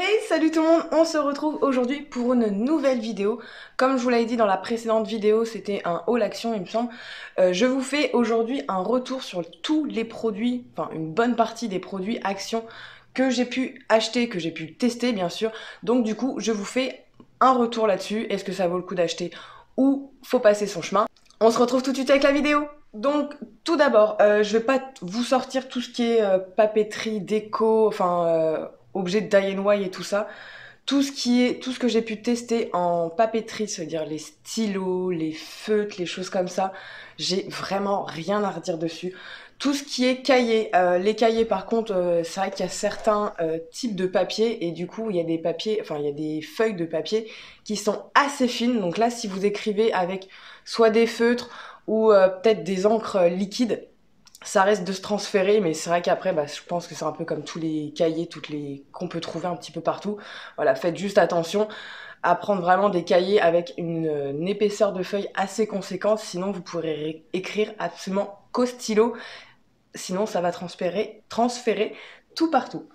Hey, salut tout le monde, on se retrouve aujourd'hui pour une nouvelle vidéo. Comme je vous l'avais dit dans la précédente vidéo, c'était un haul action il me semble. Je vous fais aujourd'hui un retour sur tous les produits, enfin une bonne partie des produits action que j'ai pu acheter, que j'ai pu tester bien sûr. Donc du coup, je vous fais un retour là-dessus. Est-ce que ça vaut le coup d'acheter ou faut passer son chemin? On se retrouve tout de suite avec la vidéo. Donc tout d'abord, je vais pas vous sortir tout ce qui est papeterie, déco, objets de DIY et tout ça. Tout ce que j'ai pu tester en papeterie, c'est-à-dire les stylos, les feutres, les choses comme ça, j'ai vraiment rien à redire dessus. Tout ce qui est cahier, les cahiers par contre, c'est vrai qu'il y a certains types de papier et du coup il y a des papiers, enfin il y a des feuilles de papier qui sont assez fines. Donc là, si vous écrivez avec soit des feutres ou peut-être des encres liquides, ça reste de se transférer, mais c'est vrai qu'après, je pense que c'est un peu comme tous les cahiers, qu'on peut trouver un petit peu partout. Voilà, faites juste attention à prendre vraiment des cahiers avec une épaisseur de feuille assez conséquente, sinon vous pourrez écrire absolument qu'au stylo, sinon ça va transférer tout partout.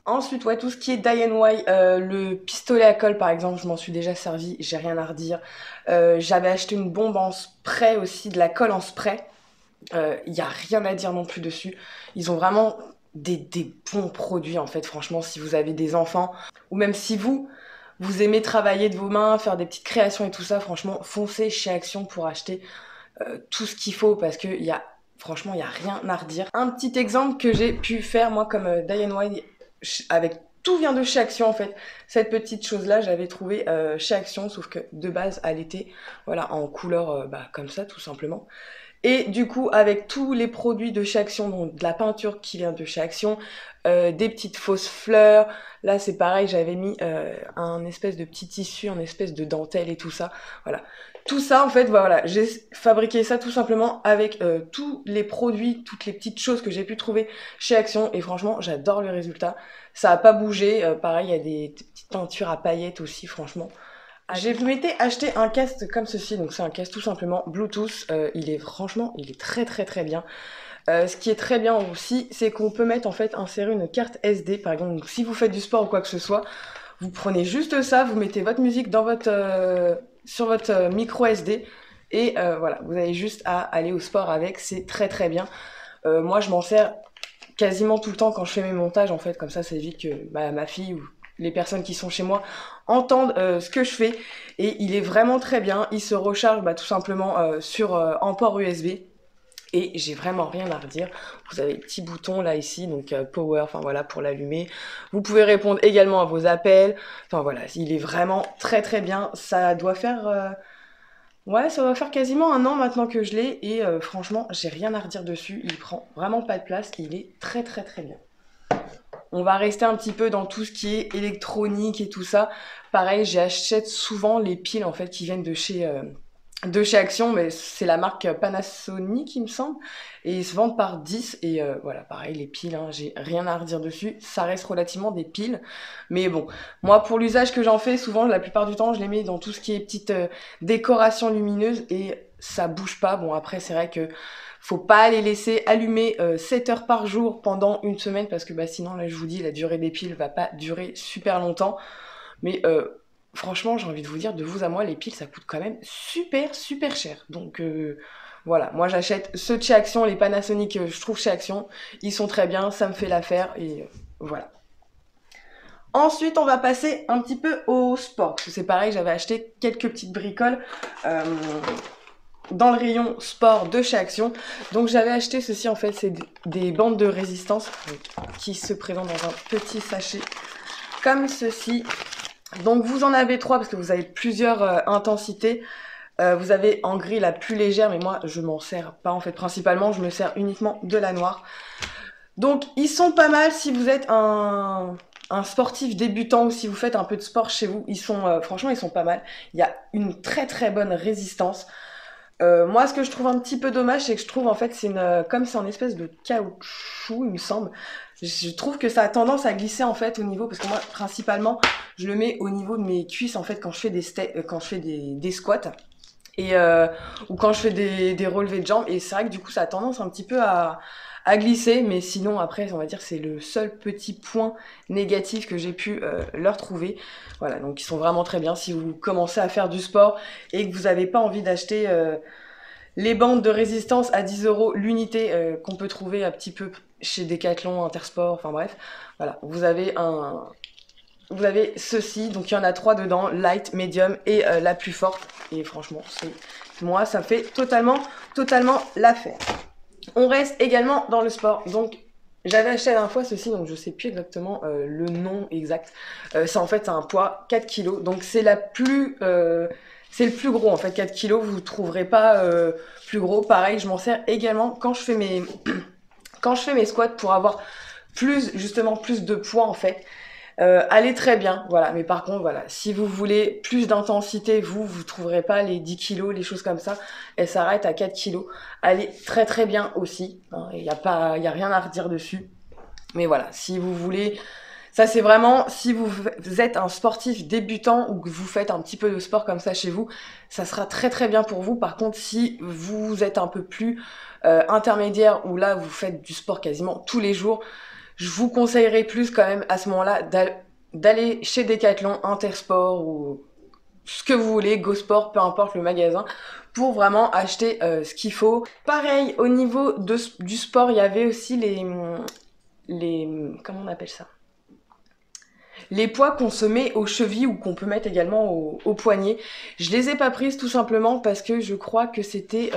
Ensuite, ouais, tout ce qui est DIY, le pistolet à colle par exemple, je m'en suis déjà servi, j'ai rien à redire. J'avais acheté une bombe en spray aussi, de la colle en spray. Y a rien à dire non plus dessus. Ils ont vraiment des bons produits en fait, franchement, si vous avez des enfants, ou même si vous aimez travailler de vos mains, faire des petites créations et tout ça, franchement, foncez chez Action pour acheter tout ce qu'il faut parce que franchement, il y a rien à redire. Un petit exemple que j'ai pu faire moi comme DIY avec tout vient de chez Action en fait. Cette petite chose là, j'avais trouvé chez Action, sauf que de base elle était voilà en couleur comme ça tout simplement. Et du coup, avec tous les produits de chez Action, donc de la peinture qui vient de chez Action, des petites fausses fleurs, là c'est pareil, j'avais mis un espèce de petit tissu, un espèce de dentelle et tout ça, voilà. Tout ça, en fait, voilà, j'ai fabriqué ça tout simplement avec tous les produits, toutes les petites choses que j'ai pu trouver chez Action, et franchement, j'adore le résultat. Ça a pas bougé, pareil, il y a des petites peintures à paillettes aussi, franchement. J'ai m'étais acheté un casque comme ceci, donc c'est un casque tout simplement Bluetooth, il est très très très bien. Ce qui est très bien aussi, c'est qu'on peut mettre en fait, insérer une carte SD par exemple, donc si vous faites du sport ou quoi que ce soit, vous prenez juste ça, vous mettez votre musique sur votre micro SD, et voilà, vous avez juste à aller au sport avec, c'est très très bien. Moi je m'en sers quasiment tout le temps quand je fais mes montages en fait, comme ça évite que ma fille ou les personnes qui sont chez moi entendent ce que je fais, et il est vraiment très bien, il se recharge tout simplement sur en port USB, et j'ai vraiment rien à redire. Vous avez les petits boutons là ici, donc power, enfin voilà, pour l'allumer. Vous pouvez répondre également à vos appels, enfin voilà, il est vraiment très très bien. Ouais, ça doit faire quasiment un an maintenant que je l'ai, et franchement j'ai rien à redire dessus, il prend vraiment pas de place, il est très très très bien. On va rester un petit peu dans tout ce qui est électronique et tout ça. Pareil, j'achète souvent les piles en fait qui viennent de chez Action, mais c'est la marque Panasonic il me semble, et ils se vendent par 10, et voilà, pareil, les piles, hein, j'ai rien à redire dessus, ça reste relativement des piles, mais bon, moi pour l'usage que j'en fais, souvent la plupart du temps je les mets dans tout ce qui est petite décoration lumineuse, et ça bouge pas. Bon après c'est vrai que faut pas les laisser allumer 7 heures par jour pendant une semaine, parce que sinon là je vous dis la durée des piles va pas durer super longtemps, mais franchement j'ai envie de vous dire, de vous à moi, les piles ça coûte quand même super super cher, donc voilà, moi j'achète ceux de chez Action, les Panasonic je trouve chez Action, ils sont très bien, ça me fait l'affaire, et voilà. Ensuite, on va passer un petit peu au sport, parce que c'est pareil, j'avais acheté quelques petites bricoles dans le rayon sport de chez Action. Donc j'avais acheté ceci, en fait, c'est des bandes de résistance qui se présentent dans un petit sachet comme ceci. Donc vous en avez 3 parce que vous avez plusieurs intensités. Vous avez en gris la plus légère, mais moi je m'en sers pas en fait, principalement je me sers uniquement de la noire. Donc ils sont pas mal si vous êtes un sportif débutant, ou si vous faites un peu de sport chez vous, franchement ils sont pas mal. Il y a une très très bonne résistance. Moi, ce que je trouve un petit peu dommage, c'est que je trouve en fait comme c'est en espèce de caoutchouc, il me semble. Je trouve que ça a tendance à glisser en fait au niveau, parce que moi principalement je le mets au niveau de mes cuisses en fait quand je fais des squats. ou quand je fais des relevés de jambes. Et c'est vrai que du coup, ça a tendance un petit peu à glisser. Mais sinon, après, on va dire que c'est le seul petit point négatif que j'ai pu leur trouver. Voilà, donc ils sont vraiment très bien. Si vous commencez à faire du sport et que vous n'avez pas envie d'acheter les bandes de résistance à 10 € l'unité qu'on peut trouver un petit peu chez Decathlon, Intersport, enfin bref. Voilà, vous avez ceci, donc il y en a 3 dedans, light, medium et la plus forte. Et franchement, moi, ça fait totalement l'affaire. On reste également dans le sport. Donc, j'avais acheté la dernière fois ceci, donc je sais plus exactement le nom exact. C'est en fait un poids 4 kg, donc c'est c'est le plus gros en fait, 4 kg, vous ne trouverez pas plus gros. Pareil, je m'en sers également quand je fais mes squats pour avoir justement plus de poids en fait. Elle est très bien, voilà. Mais par contre, voilà, si vous voulez plus d'intensité, vous trouverez pas les 10 kilos, les choses comme ça. Elle s'arrête à 4 kilos. Elle est très très bien aussi. Hein, il y a rien à redire dessus. Mais voilà, si vous voulez, ça c'est vraiment, si vous êtes un sportif débutant ou que vous faites un petit peu de sport comme ça chez vous, ça sera très très bien pour vous. Par contre, si vous êtes un peu plus intermédiaire, ou là vous faites du sport quasiment tous les jours, je vous conseillerais plus quand même à ce moment-là d'aller chez Decathlon, Intersport ou ce que vous voulez, Go Sport, peu importe le magasin, pour vraiment acheter ce qu'il faut. Pareil, au niveau du sport, il y avait aussi comment on appelle ça? Les poids qu'on se met aux chevilles ou qu'on peut mettre également aux poignets. Je les ai pas prises tout simplement parce que je crois que c'était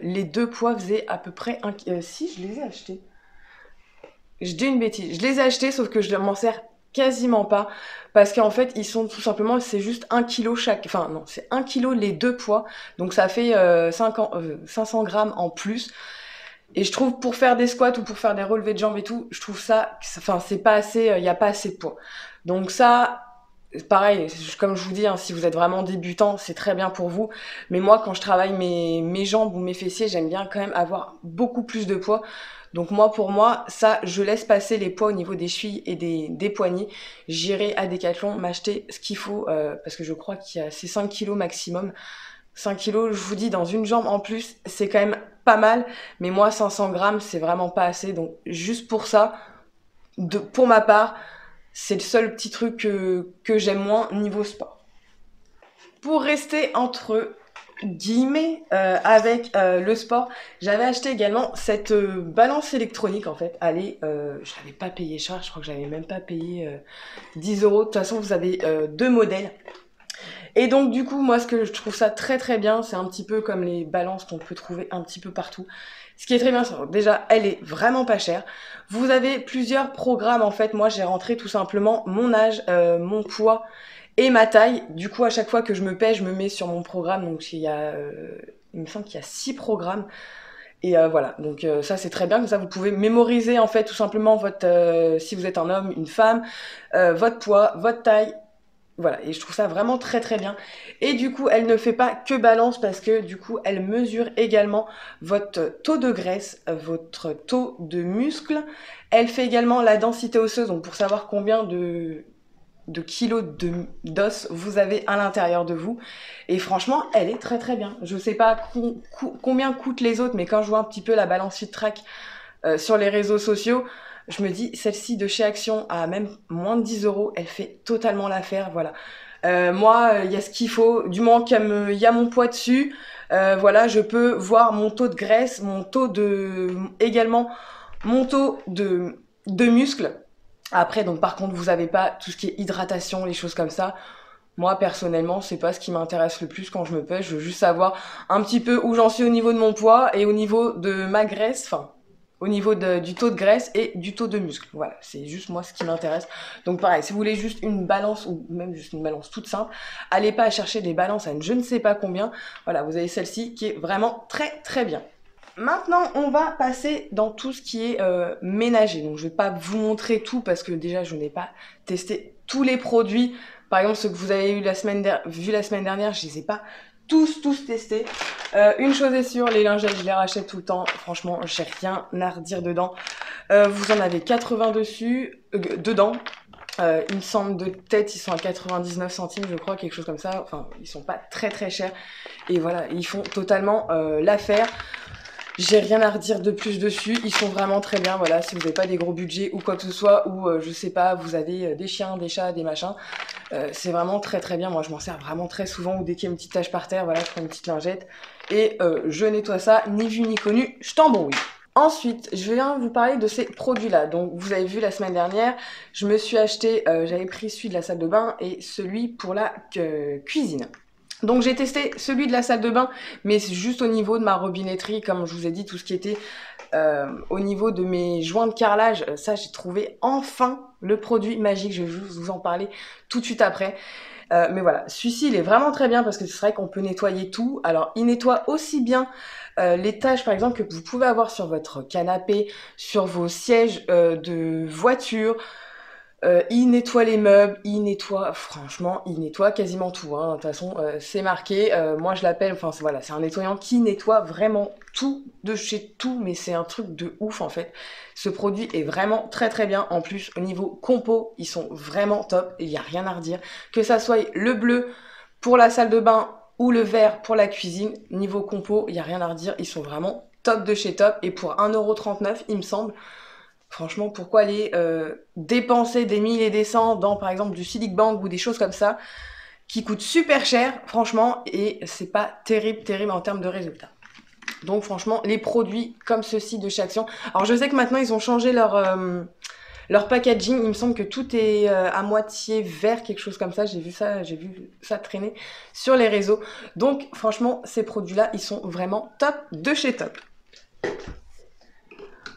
les 2 poids faisaient à peu près si, je les ai achetés. Je dis une bêtise, je les ai achetés sauf que je m'en sers quasiment pas parce qu'en fait ils sont tout simplement, c'est juste 1 kg chaque, enfin non, c'est 1 kg les 2 poids, donc ça fait 500 grammes en plus. Et je trouve pour faire des squats ou pour faire des relevés de jambes et tout, je trouve ça, enfin c'est pas assez, il y a pas assez de poids. Donc ça, pareil, comme je vous dis, hein, si vous êtes vraiment débutant, c'est très bien pour vous. Mais moi, quand je travaille mes jambes ou mes fessiers, j'aime bien quand même avoir beaucoup plus de poids. Donc moi, pour moi, ça, je laisse passer les poids au niveau des chevilles et des poignets. J'irai à Decathlon m'acheter ce qu'il faut, parce que je crois qu'il y a c'est 5 kilos maximum. 5 kilos, je vous dis, dans une jambe en plus, c'est quand même pas mal. Mais moi, 500 grammes, c'est vraiment pas assez. Donc juste pour ça, pour ma part, c'est le seul petit truc que j'aime moins niveau sport. Pour rester entre guillemets avec le sport, j'avais acheté également cette balance électronique en fait. Allez, je l'avais pas payé cher, je crois que j'avais même pas payé 10 €. De toute façon, vous avez 2 modèles. Et donc du coup, moi ce que je trouve ça très très bien, c'est un petit peu comme les balances qu'on peut trouver un petit peu partout. Ce qui est très bien, c'est déjà, elle est vraiment pas chère. Vous avez plusieurs programmes en fait. Moi, j'ai rentré tout simplement mon âge, mon poids et ma taille. Du coup, à chaque fois que je me pèse, je me mets sur mon programme. Donc il me semble qu'il y a 6 programmes. Et voilà, donc ça c'est très bien, comme ça vous pouvez mémoriser en fait tout simplement si vous êtes un homme, une femme, votre poids, votre taille. Voilà, et je trouve ça vraiment très très bien. Et du coup, elle ne fait pas que balance parce que du coup, elle mesure également votre taux de graisse, votre taux de muscle. Elle fait également la densité osseuse, donc pour savoir combien de kilos d'os vous avez à l'intérieur de vous. Et franchement, elle est très très bien. Je sais pas combien coûtent les autres, mais quand je vois un petit peu la balance FitTrack sur les réseaux sociaux, je me dis, celle-ci de chez Action à même moins de 10 €, elle fait totalement l'affaire, voilà. Moi, il y a ce qu'il faut, du moment qu'il y a mon poids dessus, voilà, je peux voir mon taux de graisse, également mon taux de muscle. Après, donc par contre, vous avez pas tout ce qui est hydratation, les choses comme ça. Moi, personnellement, c'est pas ce qui m'intéresse le plus quand je me pèse. Je veux juste savoir un petit peu où j'en suis au niveau de mon poids et au niveau de ma graisse, enfin, au niveau du taux de graisse et du taux de muscle. Voilà, c'est juste moi ce qui m'intéresse. Donc pareil, si vous voulez juste une balance ou même juste une balance toute simple, allez pas chercher des balances à je ne sais pas combien. Voilà, vous avez celle-ci qui est vraiment très très bien. Maintenant, on va passer dans tout ce qui est ménager. Donc je vais pas vous montrer tout parce que déjà je n'ai pas testé tous les produits. Par exemple, ceux que vous avez vu la semaine dernière, je les ai pas tous testés. Une chose est sûre, les lingettes, je les rachète tout le temps. Franchement, j'ai rien à redire dedans. Vous en avez 80 dedans. Il me semble de tête, ils sont à 99 centimes, je crois, quelque chose comme ça. Enfin, ils sont pas très très chers. Et voilà, ils font totalement l'affaire. J'ai rien à redire de plus dessus, ils sont vraiment très bien, voilà, si vous n'avez pas des gros budgets ou quoi que ce soit, ou je sais pas, vous avez des chiens, des chats, des machins, c'est vraiment très très bien, moi je m'en sers vraiment très souvent, ou dès qu'il y a une petite tache par terre, voilà, je prends une petite lingette, et je nettoie ça, ni vu ni connu, je t'embrouille. Ensuite, je viens vous parler de ces produits-là. Donc, vous avez vu la semaine dernière, je me suis acheté, j'avais pris celui de la salle de bain et celui pour la cuisine. Donc j'ai testé celui de la salle de bain, mais c'est juste au niveau de ma robinetterie, comme je vous ai dit, tout ce qui était au niveau de mes joints de carrelage, ça j'ai trouvé enfin le produit magique, je vais juste vous en parler tout de suite après. Mais voilà, celui-ci il est vraiment très bien parce que c'est vrai qu'on peut nettoyer tout. Alors il nettoie aussi bien les tâches par exemple que vous pouvez avoir sur votre canapé, sur vos sièges de voiture. Il nettoie les meubles, franchement, il nettoie quasiment tout, hein. De toute façon, c'est marqué, moi je l'appelle, enfin voilà, c'est un nettoyant qui nettoie vraiment tout de chez tout, mais c'est un truc de ouf en fait. Ce produit est vraiment très très bien, en plus au niveau compo, ils sont vraiment top, il n'y a rien à redire. Que ça soit le bleu pour la salle de bain ou le vert pour la cuisine, niveau compo, il n'y a rien à redire, ils sont vraiment top de chez top, et pour 1,39 €, il me semble. Franchement, pourquoi aller dépenser des 1000 et des cents dans, par exemple, du Silic Bank ou des choses comme ça, qui coûtent super cher, franchement, et c'est pas terrible, terrible en termes de résultats. Donc, franchement, les produits comme ceux-ci de chez Action. Alors, je sais que maintenant, ils ont changé leur packaging. Il me semble que tout est à moitié vert, quelque chose comme ça. J'ai vu ça traîner sur les réseaux. Donc, franchement, ces produits-là, ils sont vraiment top de chez top.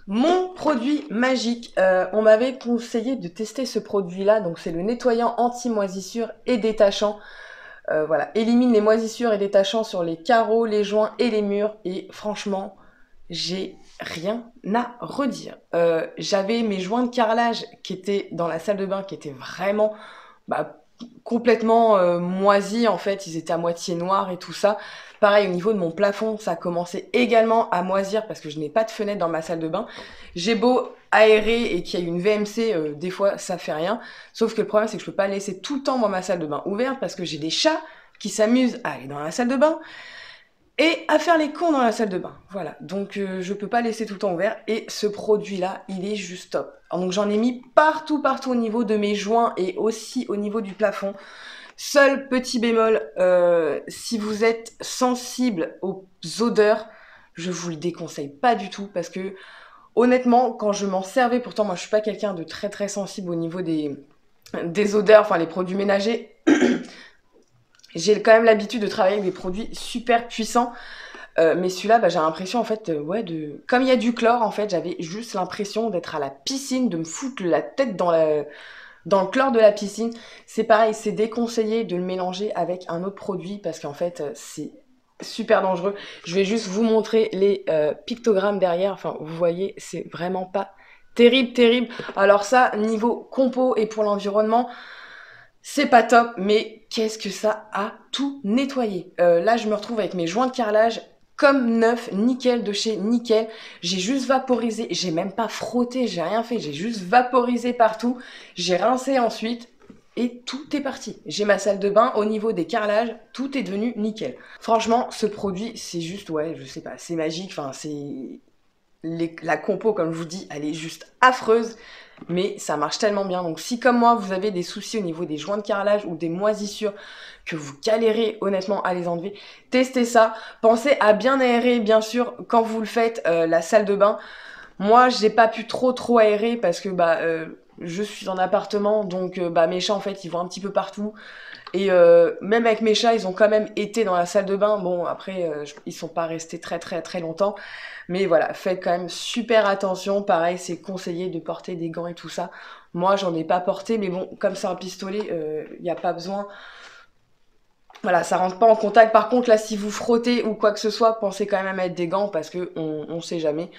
Mon produit magique, on m'avait conseillé de tester ce produit-là, donc c'est le nettoyant anti-moisissure et détachant. Voilà, élimine les moisissures et détachants sur les carreaux, les joints et les murs. Et franchement, j'ai rien à redire. J'avais mes joints de carrelage qui étaient dans la salle de bain, qui étaient vraiment complètement moisis en fait, ils étaient à moitié noirs et tout ça. Pareil, au niveau de mon plafond, ça a commencé également à moisir parce que je n'ai pas de fenêtre dans ma salle de bain. J'ai beau aérer et qu'il y ait une VMC, des fois ça fait rien. Sauf que le problème c'est que je peux pas laisser tout le temps moi ma salle de bain ouverte parce que j'ai des chats qui s'amusent à aller dans la salle de bain et à faire les cons dans la salle de bain. Voilà, donc je peux pas laisser tout le temps ouvert. Et ce produit-là, il est juste top. Alors, donc j'en ai mis partout, partout au niveau de mes joints et aussi au niveau du plafond. Seul petit bémol, si vous êtes sensible aux odeurs, je vous le déconseille pas du tout parce que honnêtement, quand je m'en servais, pourtant moi je suis pas quelqu'un de très très sensible au niveau des odeurs, enfin les produits ménagers, j'ai quand même l'habitude de travailler avec des produits super puissants. Mais celui-là, j'ai l'impression en fait, comme il y a du chlore, en fait, j'avais juste l'impression d'être à la piscine, de me foutre la tête dans le chlore de la piscine. C'est pareil, c'est déconseillé de le mélanger avec un autre produit parce qu'en fait, c'est super dangereux. Je vais juste vous montrer les pictogrammes derrière. Enfin, vous voyez, c'est vraiment pas terrible, terrible. Alors ça, niveau compo et pour l'environnement, c'est pas top, mais qu'est-ce que ça a tout nettoyé. Là, je me retrouve avec mes joints de carrelage comme neuf, nickel de chez Nickel. J'ai juste vaporisé, j'ai même pas frotté, j'ai rien fait, j'ai juste vaporisé partout. J'ai rincé ensuite et tout est parti. J'ai ma salle de bain, au niveau des carrelages, tout est devenu nickel. Franchement, ce produit, c'est juste, je sais pas, c'est magique, enfin, la compo, comme je vous dis, elle est juste affreuse. Mais ça marche tellement bien. Donc si comme moi vous avez des soucis au niveau des joints de carrelage ou des moisissures, que vous galérez honnêtement à les enlever, testez ça. Pensez à bien aérer bien sûr quand vous le faites, la salle de bain. Moi j'ai pas pu trop aérer parce que je suis en appartement, donc mes chats en fait ils vont un petit peu partout. Et même avec mes chats, ils ont quand même été dans la salle de bain. Bon, après, ils sont pas restés très très très longtemps. Mais voilà, faites quand même super attention. Pareil, c'est conseillé de porter des gants et tout ça. Moi, j'en ai pas porté, mais bon, comme c'est un pistolet, il n'y a pas besoin. Voilà, ça rentre pas en contact. Par contre, là, si vous frottez ou quoi que ce soit, pensez quand même à mettre des gants parce que on sait jamais.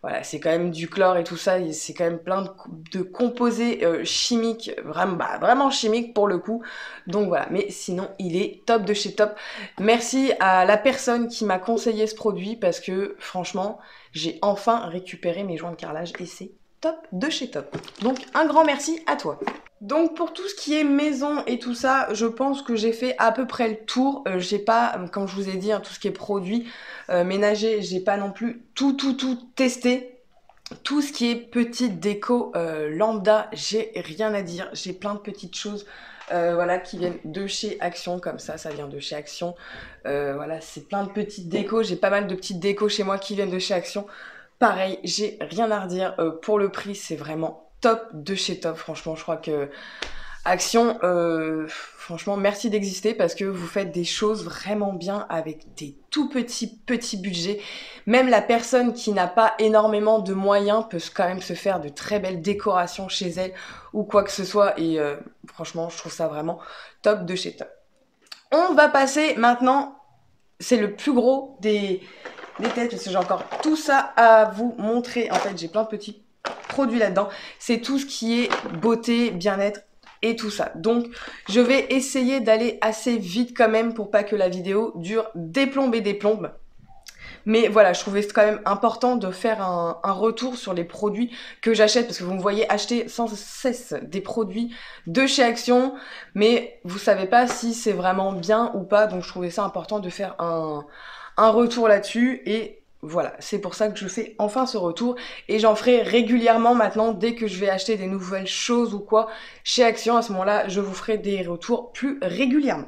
Voilà, c'est quand même du chlore et tout ça, c'est quand même plein de composés chimiques, vraiment chimiques pour le coup. Donc voilà, mais sinon, il est top de chez top. Merci à la personne qui m'a conseillé ce produit parce que franchement, j'ai enfin récupéré mes joints de carrelage et c'est top de chez top. Donc un grand merci à toi. Donc pour tout ce qui est maison et tout ça, je pense que j'ai fait à peu près le tour. J'ai pas, comme je vous ai dit, hein, tout ce qui est produits ménagers, j'ai pas non plus tout testé. Tout ce qui est petite déco lambda, j'ai rien à dire. J'ai plein de petites choses voilà, qui viennent de chez Action, comme ça vient de chez Action. Voilà, c'est plein de petites décos. J'ai pas mal de petites décos chez moi qui viennent de chez Action. Pareil, j'ai rien à redire. Pour le prix, c'est vraiment top de chez top. Franchement, je crois que Action, franchement, merci d'exister parce que vous faites des choses vraiment bien avec des tout petits budgets. Même la personne qui n'a pas énormément de moyens peut quand même se faire de très belles décorations chez elle ou quoi que ce soit. Et franchement, je trouve ça vraiment top de chez top. On va passer maintenant, c'est le plus gros des têtes parce que j'ai encore tout ça à vous montrer. En fait, j'ai plein de petits produits là-dedans. C'est tout ce qui est beauté, bien-être et tout ça. Donc, je vais essayer d'aller assez vite quand même pour pas que la vidéo dure des plombes. Mais voilà, je trouvais quand même important de faire un retour sur les produits que j'achète parce que vous me voyez acheter sans cesse des produits de chez Action, mais vous savez pas si c'est vraiment bien ou pas. Donc, je trouvais ça important de faire un retour là-dessus et voilà, c'est pour ça que je fais enfin ce retour et j'en ferai régulièrement maintenant dès que je vais acheter des nouvelles choses ou quoi chez Action. À ce moment-là, je vous ferai des retours plus régulièrement.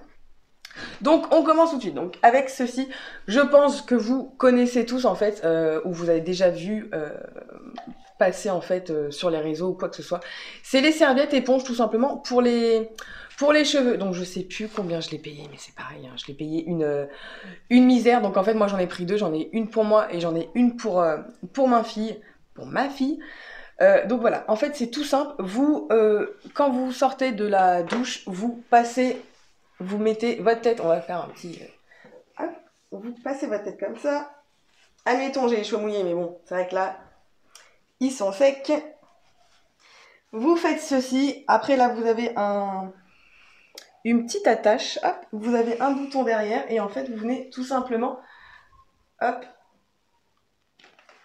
Donc on commence tout de suite. Donc avec ceci, je pense que vous connaissez tous en fait, ou vous avez déjà vu passer en fait sur les réseaux ou quoi que ce soit. C'est les serviettes éponges tout simplement pour les cheveux. Donc je sais plus combien je l'ai payé, mais c'est pareil, hein, je l'ai payé une misère. Donc en fait moi j'en ai pris deux, j'en ai une pour moi et j'en ai une pour ma fille. Donc voilà, en fait c'est tout simple. Vous, quand vous sortez de la douche, vous mettez votre tête, on va faire un petit... hop, vous passez votre tête comme ça. Admettons j'ai les cheveux mouillés, mais bon, c'est vrai que là, ils sont secs. Vous faites ceci. Après là, vous avez une petite attache. Hop, vous avez un bouton derrière et en fait, vous venez tout simplement, hop,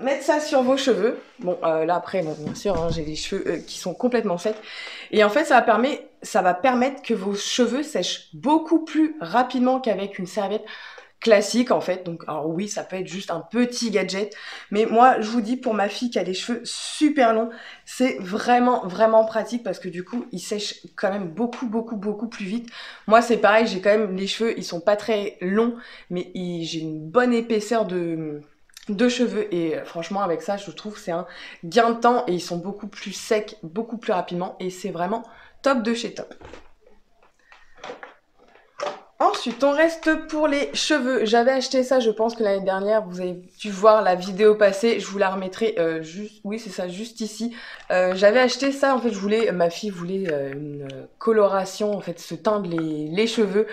mettre ça sur vos cheveux. Bon, là après, bon, bien sûr, hein, j'ai les cheveux qui sont complètement secs. Et en fait, ça va permettre que vos cheveux sèchent beaucoup plus rapidement qu'avec une serviette classique en fait. Donc, alors oui, ça peut être juste un petit gadget. Mais moi, je vous dis, pour ma fille qui a les cheveux super longs, c'est vraiment pratique parce que du coup, ils sèchent quand même beaucoup plus vite. Moi, c'est pareil, j'ai quand même les cheveux, ils sont pas très longs, mais j'ai une bonne épaisseur de cheveux et franchement avec ça je trouve c'est un gain de temps et ils sont beaucoup plus secs, beaucoup plus rapidement et c'est vraiment top de chez top. Ensuite on reste pour les cheveux. J'avais acheté ça, je pense que l'année dernière, vous avez dû voir la vidéo passer, je vous la remettrai juste, oui c'est ça, juste ici. J'avais acheté ça, en fait ma fille voulait une coloration, en fait se teindre les cheveux,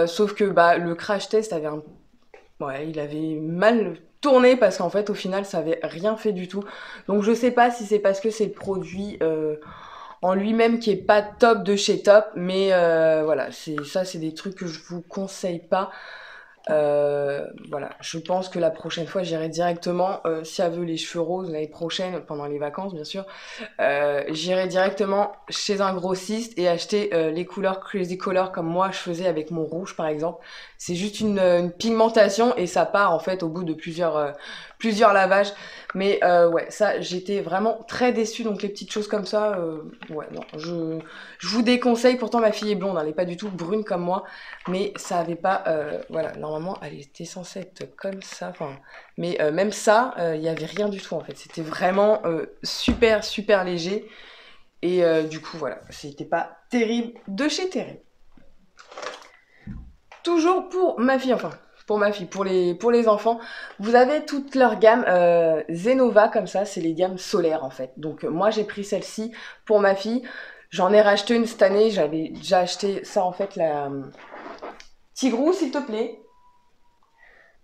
sauf que bah le crash test avait il avait mal tourné parce qu'en fait au final ça avait rien fait du tout. Donc je sais pas si c'est parce que c'est le produit en lui-même qui est pas top de chez top, mais voilà, c'est des trucs que je vous conseille pas. Voilà, je pense que la prochaine fois j'irai directement, si elle veut les cheveux roses l'année prochaine, pendant les vacances bien sûr, j'irai directement chez un grossiste et acheter les couleurs Crazy Color comme moi je faisais avec mon rouge par exemple. C'est juste une pigmentation et ça part en fait au bout de plusieurs lavages. Mais ouais, ça j'étais vraiment très déçue, donc les petites choses comme ça, ouais non, je vous déconseille. Pourtant ma fille est blonde, elle n'est pas du tout brune comme moi, mais ça avait pas, voilà, normalement elle était censée être comme ça, enfin, mais même ça, il n'y avait rien du tout en fait, c'était vraiment super léger, et du coup voilà, c'était pas terrible de chez terrible. Toujours pour ma fille, enfin, pour ma fille, pour les enfants, vous avez toute leur gamme Zenova comme ça, c'est les gammes solaires en fait. Donc moi j'ai pris celle-ci pour ma fille, j'en ai racheté une cette année, j'avais déjà acheté ça en fait, la Tigrou s'il te plaît.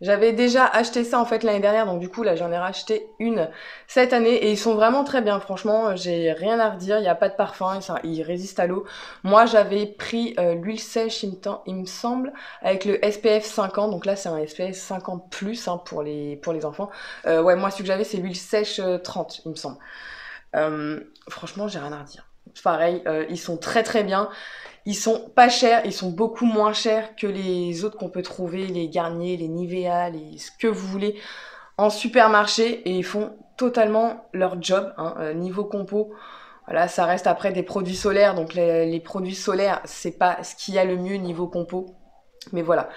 J'avais déjà acheté ça en fait l'année dernière, donc du coup là j'en ai racheté une cette année et ils sont vraiment très bien, franchement j'ai rien à redire, il n'y a pas de parfum, ils résistent à l'eau. Moi j'avais pris l'huile sèche il me semble, avec le SPF 50, donc là c'est un SPF 50 plus hein, pour les enfants. Ouais, moi celui que j'avais c'est l'huile sèche 30 il me semble. Franchement, j'ai rien à redire. Pareil, ils sont très très bien. Ils sont pas chers, ils sont beaucoup moins chers que les autres qu'on peut trouver, les Garnier, les Nivea, ce que vous voulez en supermarché, et ils font totalement leur job, hein. Niveau compo, voilà, ça reste après des produits solaires, donc les produits solaires, c'est pas ce qu'il y a le mieux niveau compo, mais voilà.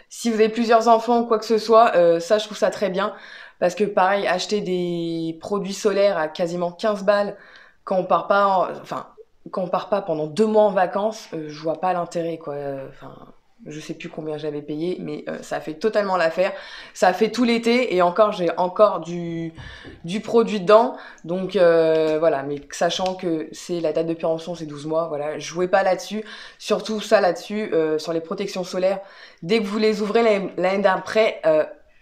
Si vous avez plusieurs enfants ou quoi que ce soit, ça je trouve ça très bien, parce que pareil, acheter des produits solaires à quasiment 15 balles quand on part pas, enfin, quand on part pas pendant 2 mois en vacances, je vois pas l'intérêt, quoi. Enfin, je sais plus combien j'avais payé, mais ça fait totalement l'affaire. Ça fait tout l'été, et encore, j'ai encore du produit dedans. Donc voilà, mais sachant que c'est la date de péremption, c'est 12 mois, voilà, jouez pas là-dessus. Surtout ça là-dessus, sur les protections solaires, dès que vous les ouvrez l'année d'après,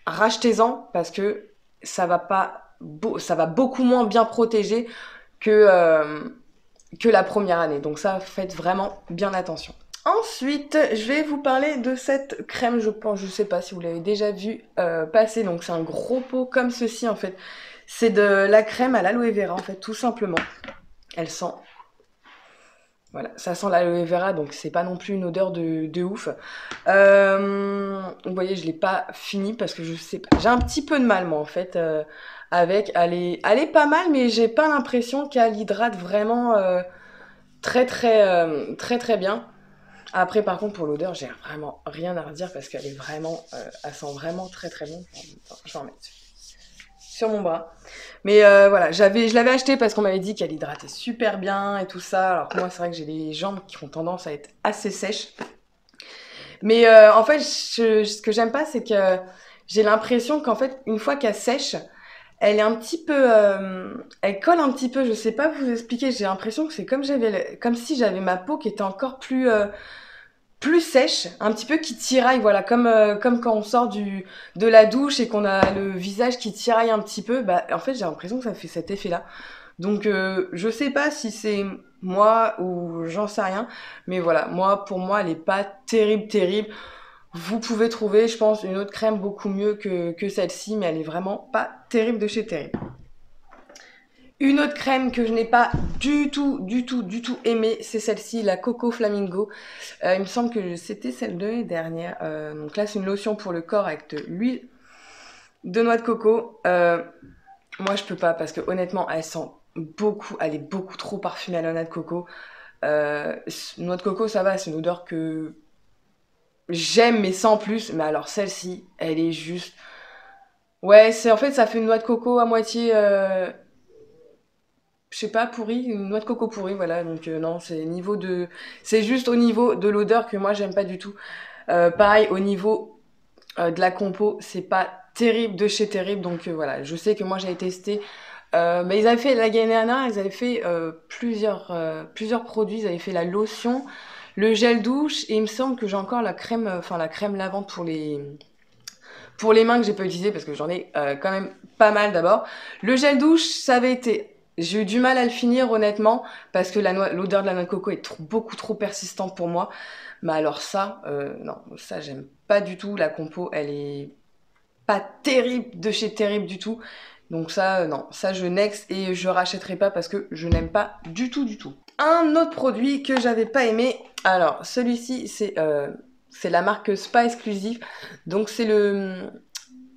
rachetez-en, parce que ça va pas, ça va beaucoup moins bien protéger que la première année. Donc ça, faites vraiment bien attention. Ensuite, je vais vous parler de cette crème, je sais pas si vous l'avez déjà vu passer, donc c'est un gros pot comme ceci en fait. C'est de la crème à l'aloe vera en fait, tout simplement. Elle sent, voilà, ça sent l'aloe vera, donc c'est pas non plus une odeur de ouf. Vous voyez, je l'ai pas fini parce que je sais pas, j'ai un petit peu de mal moi en fait avec, elle est pas mal, mais j'ai pas l'impression qu'elle hydrate vraiment très très bien. Après, par contre, pour l'odeur, j'ai vraiment rien à redire parce qu'elle est vraiment, elle sent vraiment très très bon. Je vais en mettre sur mon bras. Mais voilà, je l'avais acheté parce qu'on m'avait dit qu'elle hydratait super bien et tout ça. Alors que moi, c'est vrai que j'ai les jambes qui ont tendance à être assez sèches. Mais en fait, ce que j'aime pas, c'est que j'ai l'impression qu'en fait, une fois qu'elle sèche, elle est un petit peu, elle colle un petit peu. Je sais pas vous expliquer. J'ai l'impression que c'est comme si j'avais ma peau qui était encore plus sèche, un petit peu qui tiraille, voilà, comme quand on sort de la douche et qu'on a le visage qui tiraille un petit peu, bah en fait j'ai l'impression que ça fait cet effet-là. Donc je sais pas si c'est moi ou j'en sais rien, mais voilà, pour moi elle est pas terrible. Vous pouvez trouver, je pense, une autre crème beaucoup mieux que celle-ci, mais elle est vraiment pas terrible de chez terrible. Une autre crème que je n'ai pas du tout aimée, c'est celle-ci, la Coco Flamingo. Il me semble que c'était celle de l'année dernière. Donc là, c'est une lotion pour le corps avec de l'huile de noix de coco. Moi, je peux pas parce que honnêtement, elle est beaucoup trop parfumée à la noix de coco. Noix de coco, ça va, c'est une odeur que j'aime, mais sans plus. Mais alors celle-ci, elle est juste... Ouais, en fait, ça fait une noix de coco à moitié... je sais pas, pourri, une noix de coco pourrie, voilà. Donc non, c'est juste au niveau de l'odeur que moi j'aime pas du tout. Pareil, au niveau de la compo, c'est pas terrible de chez terrible. Donc voilà, je sais que moi j'avais testé. Mais ils avaient fait la Gainana, ils avaient fait plusieurs produits. Ils avaient fait la lotion, le gel douche, et il me semble que j'ai encore la crème, la crème lavante pour les mains que j'ai pas utilisé parce que j'en ai quand même pas mal d'abord. Le gel douche, ça avait été... J'ai eu du mal à le finir honnêtement parce que l'odeur de la noix de coco est beaucoup trop persistante pour moi. Mais alors ça, non, ça j'aime pas du tout. La compo, elle est pas terrible de chez terrible du tout. Donc ça, non, ça je next et je rachèterai pas parce que je n'aime pas du tout. Un autre produit que j'avais pas aimé, alors celui-ci c'est la marque Spa Exclusive. Donc c'est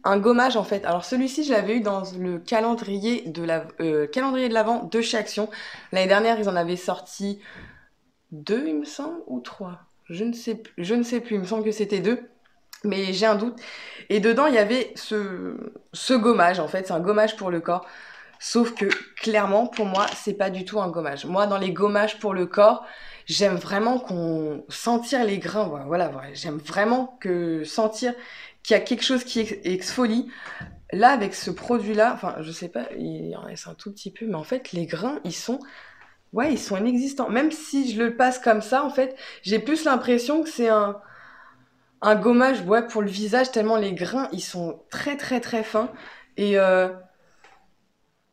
un gommage en fait. Alors celui-ci je l'avais eu dans le calendrier de l'Avent de chez Action. L'année dernière ils en avaient sorti 2 il me semble ou 3. Je ne sais plus, il me semble que c'était 2. Mais j'ai un doute. Et dedans il y avait ce gommage en fait. C'est un gommage pour le corps. Sauf que clairement pour moi c'est pas du tout un gommage. Moi dans les gommages pour le corps, j'aime vraiment sentir les grains. Voilà. J'aime vraiment sentir qu'il y a quelque chose qui exfolie. Là, avec ce produit-là, enfin, je sais pas, il en reste un tout petit peu, mais en fait, les grains, ils sont inexistants. Même si je le passe comme ça, en fait, j'ai plus l'impression que c'est un gommage, ouais, pour le visage, tellement les grains, ils sont très fins. Et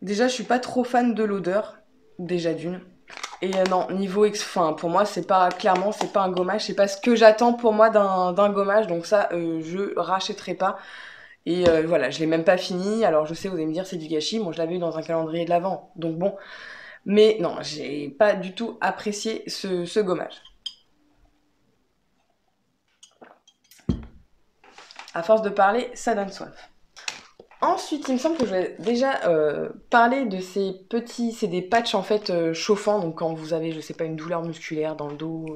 déjà, je suis pas trop fan de l'odeur, déjà d'une. Et non, niveau pour moi, c'est pas un gommage, c'est pas ce que j'attends pour moi d'un gommage, donc ça, je rachèterai pas. Et voilà, je l'ai même pas fini. Alors je sais, vous allez me dire c'est du gâchis. Moi, je l'avais eu dans un calendrier de l'Avent. Donc bon. Mais non, j'ai pas du tout apprécié ce gommage. À force de parler, ça donne soif. Ensuite, il me semble que je vais déjà parler de ces petits... C'est des patchs en fait chauffants. Donc quand vous avez, je sais pas, une douleur musculaire dans le dos,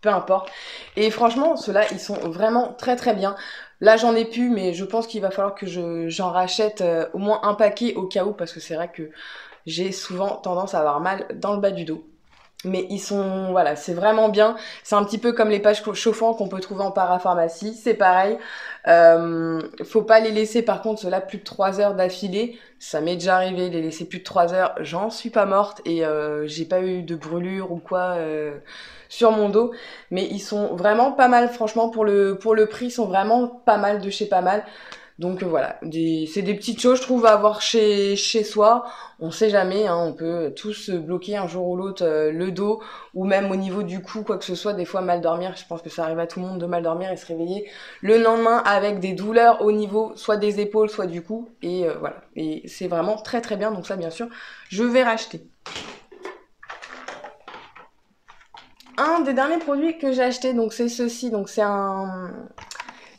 peu importe. Et franchement, ceux-là, ils sont vraiment très très bien. Là, j'en ai plus, mais je pense qu'il va falloir que j'en rachète au moins un paquet au cas où. Parce que c'est vrai que j'ai souvent tendance à avoir mal dans le bas du dos. Mais ils sont, voilà, c'est vraiment bien. C'est un petit peu comme les pages chauffants qu'on peut trouver en parapharmacie, c'est pareil. Faut pas les laisser, par contre, ceux-là plus de 3 heures d'affilée. Ça m'est déjà arrivé, les laisser plus de 3 heures, j'en suis pas morte et j'ai pas eu de brûlure ou quoi sur mon dos. Mais ils sont vraiment pas mal, franchement, pour le prix, ils sont vraiment pas mal de chez pas mal. Donc voilà, c'est des petites choses, je trouve, à avoir chez soi. On sait jamais, hein, on peut tous se bloquer un jour ou l'autre le dos, ou même au niveau du cou, quoi que ce soit. Des fois, mal dormir, je pense que ça arrive à tout le monde de mal dormir et se réveiller le lendemain avec des douleurs au niveau soit des épaules, soit du cou. Et voilà, et c'est vraiment très très bien. Donc ça, bien sûr, je vais racheter. Un des derniers produits que j'ai acheté, donc c'est ceci, donc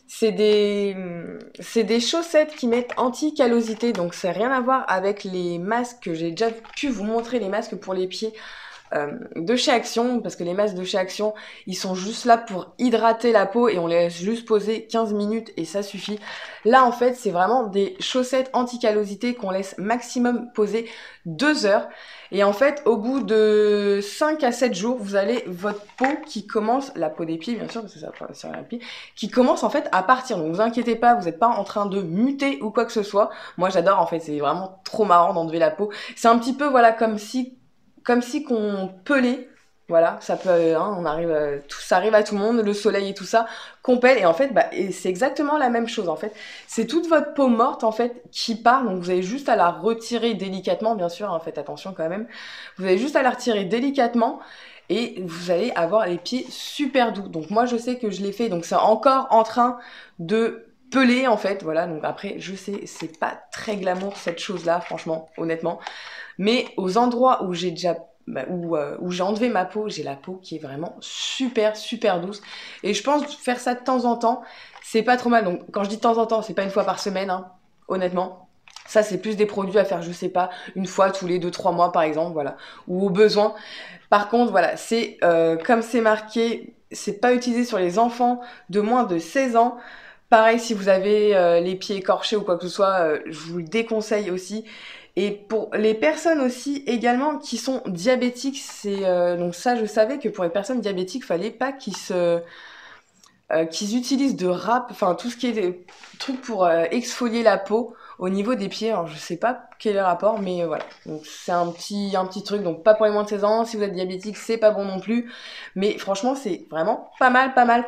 c'est des chaussettes qui mettent anti-callosité, donc c'est rien à voir avec les masques que j'ai déjà pu vous montrer, les masques pour les pieds de chez Action, parce que les masques de chez Action, ils sont juste là pour hydrater la peau et on les laisse juste poser 15 minutes et ça suffit. Là, en fait, c'est vraiment des chaussettes anti-callosité qu'on laisse maximum poser 2 heures. Et en fait, au bout de 5 à 7 jours, vous avez votre peau qui commence, la peau des pieds bien sûr, parce que ça va sur les pieds, qui commence en fait à partir. Donc vous inquiétez pas, vous n'êtes pas en train de muter ou quoi que ce soit. Moi j'adore en fait, c'est vraiment trop marrant d'enlever la peau. C'est un petit peu voilà comme si qu'on pelait. Voilà, ça peut, hein, on arrive, ça arrive à tout le monde, le soleil et tout ça, qu'on pèle. Et en fait, bah, et c'est exactement la même chose en fait. C'est toute votre peau morte en fait qui part. Donc vous avez juste à la retirer délicatement, bien sûr. Hein, faites attention quand même. Vous avez juste à la retirer délicatement et vous allez avoir les pieds super doux. Donc moi je sais que je l'ai fait. Donc c'est encore en train de peler en fait. Voilà. Donc après je sais c'est pas très glamour cette chose là, franchement, honnêtement. Mais aux endroits où j'ai déjà où j'ai enlevé ma peau, j'ai la peau qui est vraiment super super douce. Et je pense faire ça de temps en temps, c'est pas trop mal. Donc quand je dis de temps en temps, c'est pas une fois par semaine, hein, honnêtement. Ça, c'est plus des produits à faire, je sais pas, une fois tous les 2-3 mois par exemple, voilà. Ou au besoin. Par contre, voilà, c'est comme c'est marqué, c'est pas utilisé sur les enfants de moins de 16 ans. Pareil, si vous avez les pieds écorchés ou quoi que ce soit, je vous le déconseille aussi. Et pour les personnes aussi également qui sont diabétiques, c'est donc ça je savais que pour les personnes diabétiques, fallait pas qu'ils utilisent de râpe, enfin tout ce qui est des trucs pour exfolier la peau au niveau des pieds. Alors je sais pas quel est le rapport, mais voilà. Donc c'est un petit truc, donc pas pour les moins de 16 ans. Si vous êtes diabétique, c'est pas bon non plus. Mais franchement, c'est vraiment pas mal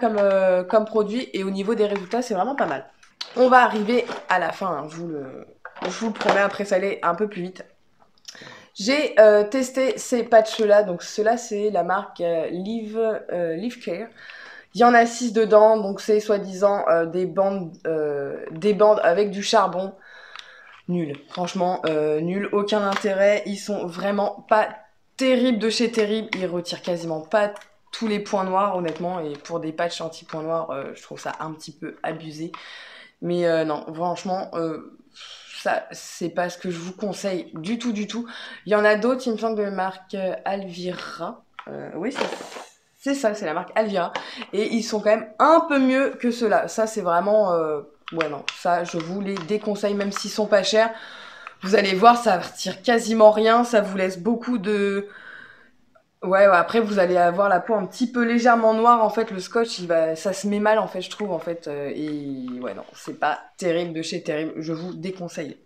comme produit et au niveau des résultats, c'est vraiment pas mal. On va arriver à la fin, hein, je vous le promets, après ça allait un peu plus vite. J'ai testé ces patchs-là, donc ceux-là c'est la marque Live Care. Il y en a 6 dedans, donc c'est soi-disant des bandes avec du charbon. Nul, franchement, nul, aucun intérêt. Ils sont vraiment pas terribles de chez terribles. Ils retirent quasiment pas tous les points noirs, honnêtement. Et pour des patchs anti-points noirs, je trouve ça un petit peu abusé. Mais non, franchement, ça, c'est pas ce que je vous conseille du tout, du tout. Il y en a d'autres, il me semble, de la marque Alvira. Oui, c'est ça, c'est la marque Alvira. Et ils sont quand même un peu mieux que ceux-là. Ça, c'est vraiment... ouais, non, ça, je vous les déconseille, même s'ils sont pas chers. Vous allez voir, ça retire quasiment rien. Ça vous laisse beaucoup de... Ouais, après vous allez avoir la peau un petit peu légèrement noire en fait, le scotch ça se met mal en fait je trouve en fait et ouais non, c'est pas terrible de chez terrible, je vous déconseille.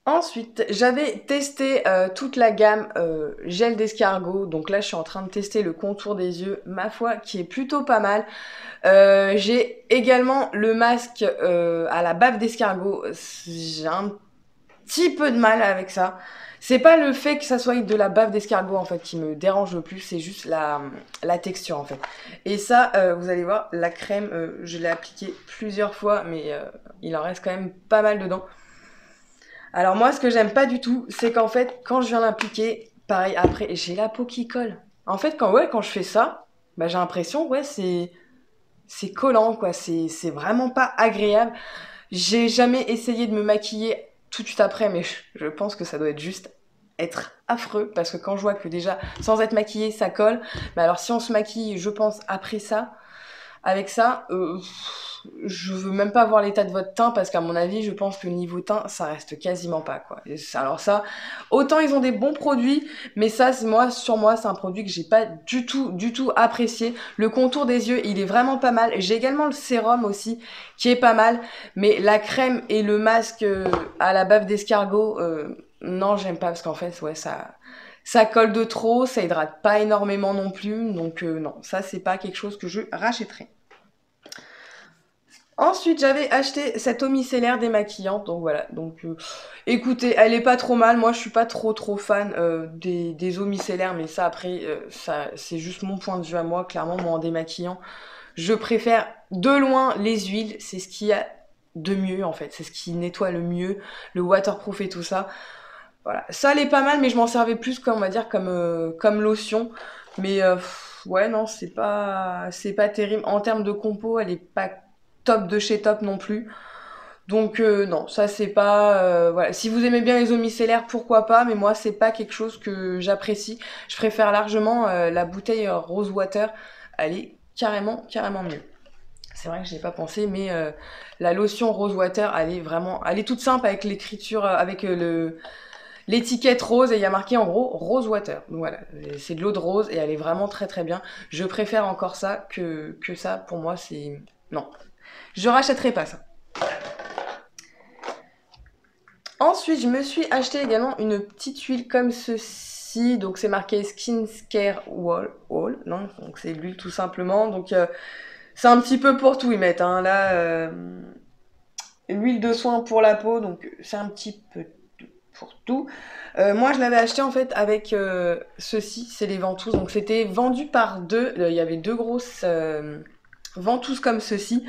Ensuite, j'avais testé toute la gamme gel d'escargot, donc là je suis en train de tester le contour des yeux, ma foi, qui est plutôt pas mal. J'ai également le masque à la bave d'escargot, j'ai un petit peu de mal avec ça. C'est pas le fait que ça soit avec de la bave d'escargot en fait qui me dérange le plus, c'est juste la texture en fait. Et ça, vous allez voir, la crème, je l'ai appliquée plusieurs fois, mais il en reste quand même pas mal dedans. Alors moi, ce que j'aime pas du tout, c'est qu'en fait, quand je viens l'appliquer, pareil, après, j'ai la peau qui colle. En fait, quand je fais ça, bah, j'ai l'impression, ouais, c'est collant, quoi. C'est vraiment pas agréable. J'ai jamais essayé de me maquiller tout de suite après, mais je pense que ça doit être juste être affreux, parce que quand je vois que déjà, sans être maquillée, ça colle, bah alors si on se maquille, je pense, après ça, avec ça, je veux même pas voir l'état de votre teint parce qu'à mon avis, je pense que niveau teint, ça reste quasiment pas quoi. Alors ça, autant ils ont des bons produits, mais ça, sur moi, c'est un produit que j'ai pas du tout apprécié. Le contour des yeux, il est vraiment pas mal. J'ai également le sérum aussi, qui est pas mal, mais la crème et le masque à la bave d'escargot, non, j'aime pas parce qu'en fait, ouais, ça colle de trop, ça hydrate pas énormément non plus, donc non, ça c'est pas quelque chose que je rachèterai. Ensuite, j'avais acheté cette eau micellaire démaquillante, donc voilà. Donc, écoutez, elle est pas trop mal. Moi, je suis pas trop fan des eaux micellaires, mais ça après, ça c'est juste mon point de vue à moi. Clairement, moi en démaquillant, je préfère de loin les huiles. C'est ce qu'il y a de mieux en fait. C'est ce qui nettoie le mieux, le waterproof et tout ça. Voilà, ça elle est pas mal, mais je m'en servais plus comme on va dire comme lotion. Mais ouais, non, c'est pas terrible. En termes de compo, elle est pas top de chez top non plus. Donc non, ça c'est pas voilà. Si vous aimez bien les eaux micellaires, pourquoi pas, mais moi c'est pas quelque chose que j'apprécie. Je préfère largement la bouteille Rose Water. Elle est carrément mieux. C'est vrai que je n'y ai pas pensé, mais la lotion Rose Water, elle est toute simple avec l'écriture, avec l'étiquette rose et il y a marqué en gros Rose Water. Donc voilà, c'est de l'eau de rose et elle est vraiment très bien. Je préfère encore ça que ça. Pour moi, c'est non, je rachèterai pas ça. Ensuite, je me suis acheté également une petite huile comme ceci. Donc c'est marqué Skin Care Oil, non, donc c'est l'huile tout simplement. Donc c'est un petit peu pour tout y mettre. Hein. Là, l'huile de soin pour la peau, donc c'est un petit peu pour tout. Moi, je l'avais acheté en fait avec ceci, c'est les ventouses. Donc c'était vendu par deux. Il y avait deux grosses ventouses comme ceci.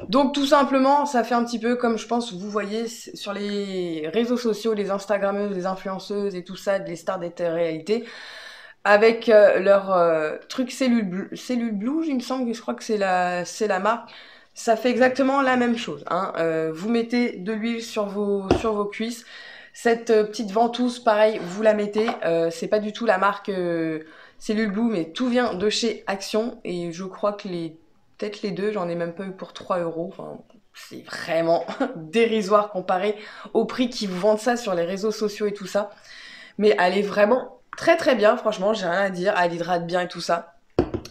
Donc tout simplement, ça fait un petit peu comme je pense vous voyez sur les réseaux sociaux, les Instagrammeuses, les influenceuses et tout ça, les stars des réalités, avec leur truc cellule Blue, il me semble, je crois que c'est la marque. Ça fait exactement la même chose. Hein. Vous mettez de l'huile sur vos cuisses. Cette petite ventouse, pareil, vous la mettez. C'est pas du tout la marque Cellule Blue, mais tout vient de chez Action. Et je crois que peut-être les deux, j'en ai même pas eu pour 3 euros. Enfin, c'est vraiment dérisoire comparé au prix qu'ils vous vendent ça sur les réseaux sociaux et tout ça. Mais elle est vraiment très bien, franchement, j'ai rien à dire. Elle hydrate bien et tout ça.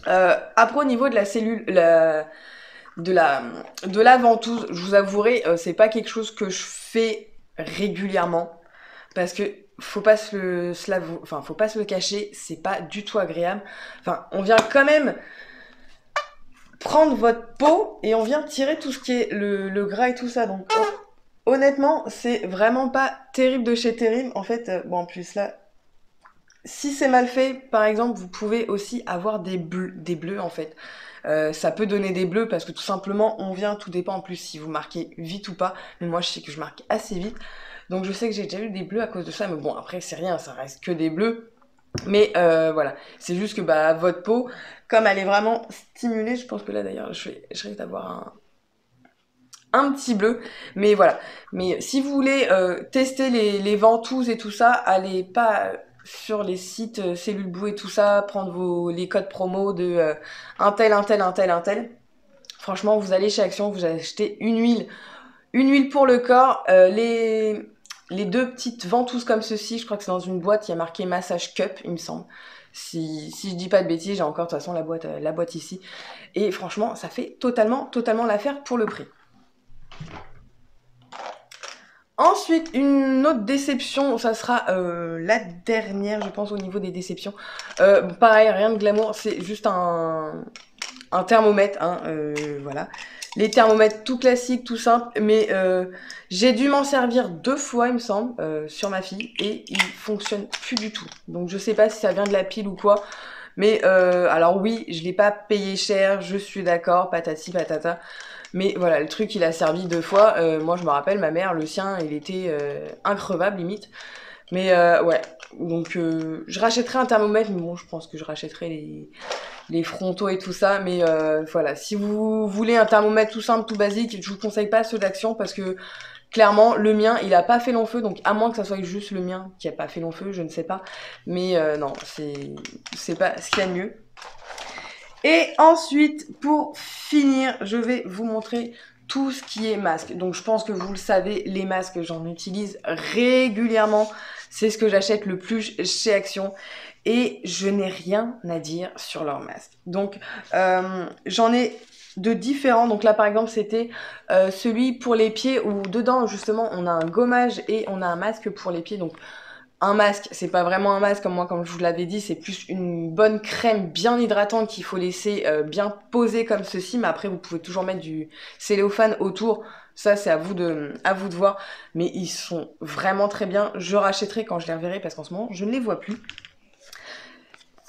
Après, au niveau de la cellule, de la ventouse, je vous avouerai, c'est pas quelque chose que je fais régulièrement. Parce que faut pas faut pas se le cacher, c'est pas du tout agréable. Enfin, on vient quand même prendre votre peau et on vient tirer tout ce qui est le gras et tout ça. Donc honnêtement, c'est vraiment pas terrible de chez terrible. En fait, bon en plus là, si c'est mal fait, par exemple, vous pouvez aussi avoir des bleus en fait. Ça peut donner des bleus parce que tout simplement tout dépend en plus si vous marquez vite ou pas. Mais moi je sais que je marque assez vite. Donc je sais que j'ai déjà eu des bleus à cause de ça. Mais bon après c'est rien, ça reste que des bleus. Mais voilà, c'est juste que bah, votre peau, comme elle est vraiment stimulée, je pense que là d'ailleurs je risque d'avoir un petit bleu. Mais voilà, mais si vous voulez tester les ventouses et tout ça, allez pas sur les sites Cellule Blue et tout ça, prendre les codes promo de un tel. Franchement, vous allez chez Action, vous achetez une huile pour le corps, les deux petites ventouses comme ceci, je crois que c'est dans une boîte, il y a marqué Massage Cup, il me semble. Si je dis pas de bêtises, j'ai encore de toute façon la boîte ici. Et franchement, ça fait totalement l'affaire pour le prix. Ensuite, une autre déception, ça sera la dernière, je pense, au niveau des déceptions. Pareil, rien de glamour, c'est juste un thermomètre, hein, voilà. les thermomètres tout classiques, tout simples, mais j'ai dû m'en servir 2 fois, il me semble, sur ma fille, et il fonctionne plus du tout. Donc je sais pas si ça vient de la pile ou quoi, mais alors oui, je l'ai pas payé cher, je suis d'accord, patati patata, mais voilà, le truc il a servi 2 fois. Moi je me rappelle, ma mère, le sien, il était increvable limite. Mais ouais, donc je rachèterai un thermomètre, mais bon, je pense que je rachèterai les frontaux et tout ça. Mais voilà, si vous voulez un thermomètre tout simple, tout basique, je vous conseille pas ceux d'Action parce que clairement, le mien, il a pas fait long feu. Donc à moins que ça soit juste le mien qui a pas fait long feu, je ne sais pas. Mais non, c'est pas ce qu'il y a de mieux. Et ensuite, pour finir, je vais vous montrer tout ce qui est masque. Donc je pense que vous le savez, les masques, j'en utilise régulièrement. C'est ce que j'achète le plus chez Action. Et je n'ai rien à dire sur leurs masques. Donc j'en ai de différents. Donc là par exemple c'était celui pour les pieds où dedans justement on a un gommage et on a un masque pour les pieds. Donc un masque, c'est pas vraiment un masque comme je vous l'avais dit, c'est plus une bonne crème bien hydratante qu'il faut laisser bien poser comme ceci, mais après vous pouvez toujours mettre du cellophane autour, ça c'est à vous de voir, mais ils sont vraiment très bien, je rachèterai quand je les reverrai parce qu'en ce moment je ne les vois plus.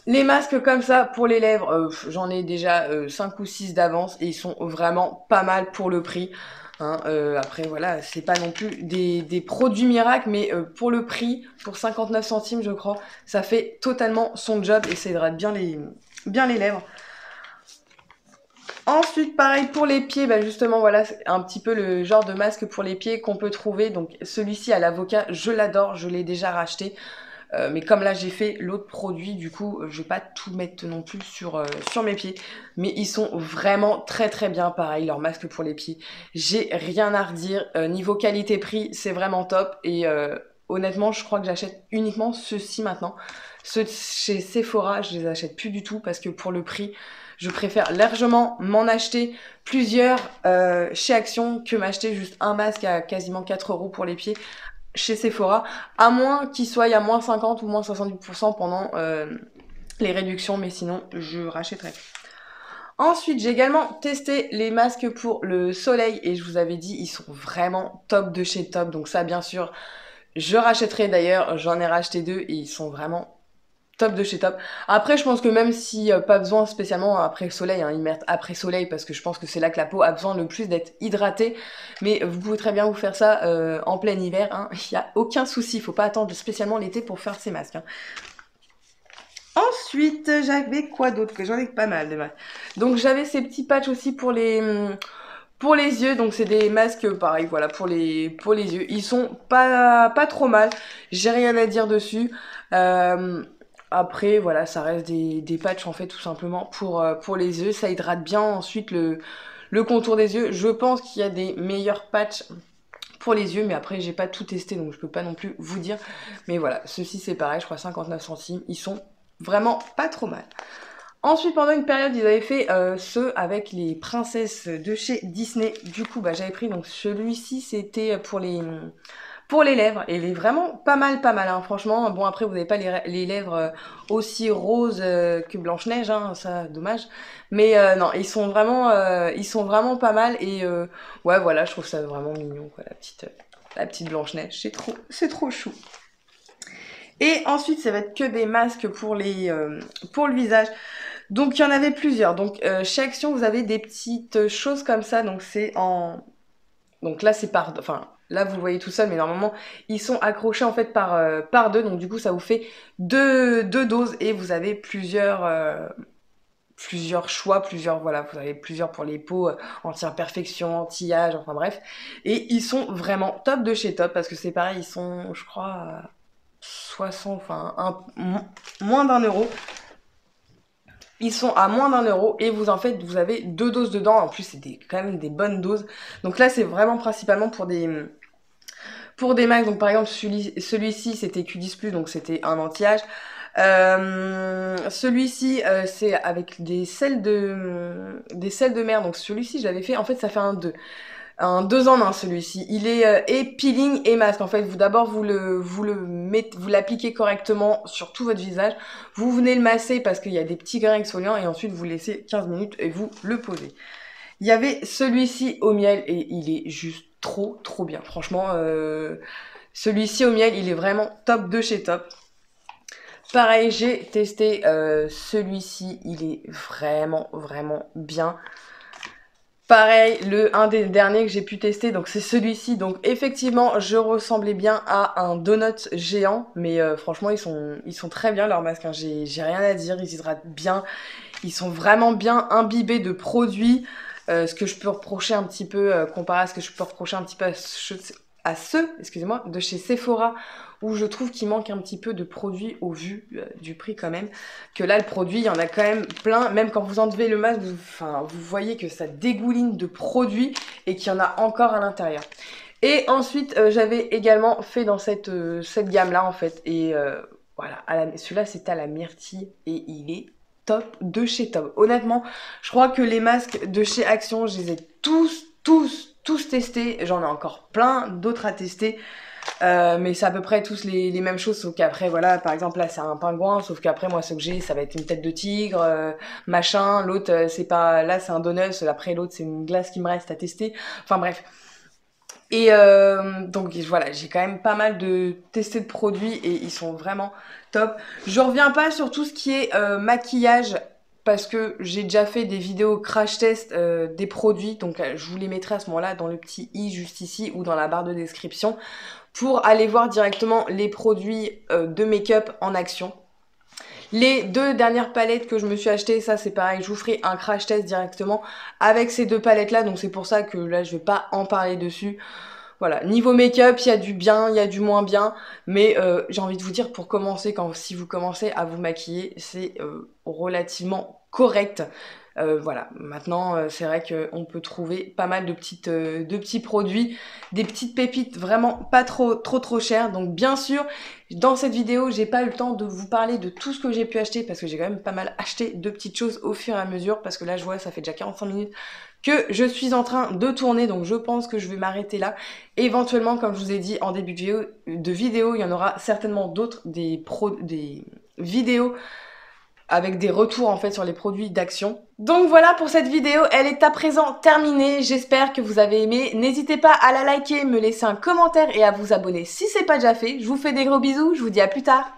Les masques comme ça pour les lèvres, j'en ai déjà 5 ou 6 d'avance et ils sont vraiment pas mal pour le prix. Hein, après voilà, c'est pas non plus des produits miracles, mais pour le prix, pour 59 centimes je crois, ça fait totalement son job et ça hydrate bien les lèvres. Ensuite, pareil pour les pieds, bah justement voilà, c'est un petit peu le genre de masque pour les pieds qu'on peut trouver. Donc celui-ci à l'avocat, je l'adore, je l'ai déjà racheté. Mais comme là j'ai fait l'autre produit, du coup je vais pas tout mettre non plus sur mes pieds, mais ils sont vraiment très très bien. Pareil, leur masque pour les pieds, j'ai rien à redire. Niveau qualité-prix c'est vraiment top et honnêtement je crois que j'achète uniquement ceux-ci maintenant. Ceux de chez Sephora je les achète plus du tout parce que pour le prix je préfère largement m'en acheter plusieurs chez Action que m'acheter juste un masque à quasiment 4 € pour les pieds chez Sephora, à moins qu'il soit à moins 50 ou moins 70% pendant les réductions, mais sinon je rachèterai. Ensuite, j'ai également testé les masques pour le soleil et je vous avais dit, ils sont vraiment top de chez top. Donc ça, bien sûr, je rachèterai d'ailleurs, j'en ai racheté 2 et ils sont vraiment top de chez top. Après, je pense que même si pas besoin spécialement après le soleil, hein, ils mettent après soleil parce que je pense que c'est là que la peau a besoin le plus d'être hydratée. Mais vous pouvez très bien vous faire ça en plein hiver. Hein. Il n'y a aucun souci, il faut pas attendre spécialement l'été pour faire ces masques. Hein. Ensuite, j'avais quoi d'autre? Que j'en ai pas mal de masques. Donc j'avais ces petits patchs aussi pour les yeux. Donc c'est des masques pareil, voilà, pour les yeux. Ils sont pas trop mal. J'ai rien à dire dessus. Après, voilà, ça reste des patchs en fait tout simplement pour les yeux. Ça hydrate bien ensuite le contour des yeux. Je pense qu'il y a des meilleurs patchs pour les yeux, mais après j'ai pas tout testé donc je peux pas non plus vous dire. Mais voilà, ceux-ci c'est pareil, je crois 59 centimes. Ils sont vraiment pas trop mal. Ensuite, pendant une période, ils avaient fait ceux avec les princesses de chez Disney. Du coup, bah, j'avais pris donc celui-ci, c'était pour les lèvres. Et il est vraiment pas mal, hein, franchement. Bon, après, vous n'avez pas les lèvres aussi roses que Blanche-Neige, hein, ça, dommage. Mais non, ils sont vraiment pas mal. Et ouais, voilà, je trouve ça vraiment mignon, quoi, la petite Blanche-Neige. C'est trop chou. Et ensuite, ça va être que des masques pour le visage. Donc, il y en avait plusieurs. Donc, chez Action, vous avez des petites choses comme ça. Donc, c'est en... Donc là, c'est par... Enfin, là, vous le voyez tout seul, mais normalement, ils sont accrochés en fait par deux. Donc, du coup, ça vous fait deux doses et vous avez plusieurs choix, voilà, vous avez plusieurs pour les peaux anti-imperfection, anti-âge, enfin bref. Et ils sont vraiment top de chez top parce que c'est pareil, ils sont, je crois, 60, enfin, moins d'1 €. Ils sont à moins d'1 € et vous avez 2 doses dedans. En plus, c'est quand même des bonnes doses. Donc là, c'est vraiment principalement pour des masques. Donc par exemple, celui-ci, c'était Q10+, donc c'était un anti-âge. Celui-ci, c'est avec des sels de mer. Donc celui-ci, je l'avais fait. En fait, ça fait un 2 en 1 celui-ci. Il est et peeling et masque. En fait, vous l'appliquez correctement sur tout votre visage. Vous venez le masser parce qu'il y a des petits grains exfoliants et ensuite vous laissez 15 minutes et vous le posez. Il y avait celui-ci au miel et il est juste trop bien. Franchement, celui-ci au miel, il est vraiment top de chez top. Pareil, j'ai testé celui-ci, il est vraiment bien. Pareil, un des derniers que j'ai pu tester, donc c'est celui-ci. Donc effectivement, je ressemblais bien à un donut géant, mais franchement, ils sont très bien leurs masques, hein. J'ai rien à dire, ils hydratent bien, ils sont vraiment bien imbibés de produits. Ce que je peux reprocher un petit peu, comparé à ce que je peux reprocher un petit peu à ceux, excusez-moi, de chez Sephora, où je trouve qu'il manque un petit peu de produits au vu du prix quand même. Que là, le produit, il y en a quand même plein. Même quand vous enlevez le masque, vous voyez que ça dégouline de produits et qu'il y en a encore à l'intérieur. Et ensuite, j'avais également fait dans cette gamme-là, en fait. Et voilà, celui-là, c'était à la myrtille et il est top de chez top. Honnêtement, je crois que les masques de chez Action, je les ai tous testés. J'en ai encore plein d'autres à tester. Mais c'est à peu près tous les mêmes choses, sauf qu'après, voilà, par exemple, là, c'est un pingouin, sauf qu'après, moi, ce que j'ai, ça va être une tête de tigre, machin. L'autre, c'est pas... Là, c'est un donut. Après, l'autre, c'est une glace qui me reste à tester. Enfin, bref. Et donc voilà, j'ai quand même pas mal de testés de produits et ils sont vraiment top. Je reviens pas sur tout ce qui est maquillage parce que j'ai déjà fait des vidéos crash test des produits, donc je vous les mettrai à ce moment-là dans le petit i juste ici ou dans la barre de description pour aller voir directement les produits de make-up en action. Les 2 dernières palettes que je me suis achetées, ça c'est pareil, je vous ferai un crash test directement avec ces 2 palettes là, donc c'est pour ça que là je vais pas en parler dessus. Voilà, niveau make-up, il y a du bien, il y a du moins bien, mais j'ai envie de vous dire pour commencer, si vous commencez à vous maquiller, c'est relativement correct. Voilà, maintenant c'est vrai qu'on peut trouver pas mal de petits produits, des petites pépites vraiment pas trop chères. Donc bien sûr, dans cette vidéo, j'ai pas eu le temps de vous parler de tout ce que j'ai pu acheter parce que j'ai quand même pas mal acheté de petites choses au fur et à mesure parce que là je vois ça fait déjà 45 minutes que je suis en train de tourner, donc je pense que je vais m'arrêter là. Éventuellement, comme je vous ai dit en début de vidéo, il y en aura certainement d'autres, des vidéos avec des retours en fait sur les produits d'Action. Donc voilà pour cette vidéo, elle est à présent terminée, j'espère que vous avez aimé. N'hésitez pas à la liker, me laisser un commentaire et à vous abonner si c'est pas déjà fait. Je vous fais des gros bisous, je vous dis à plus tard.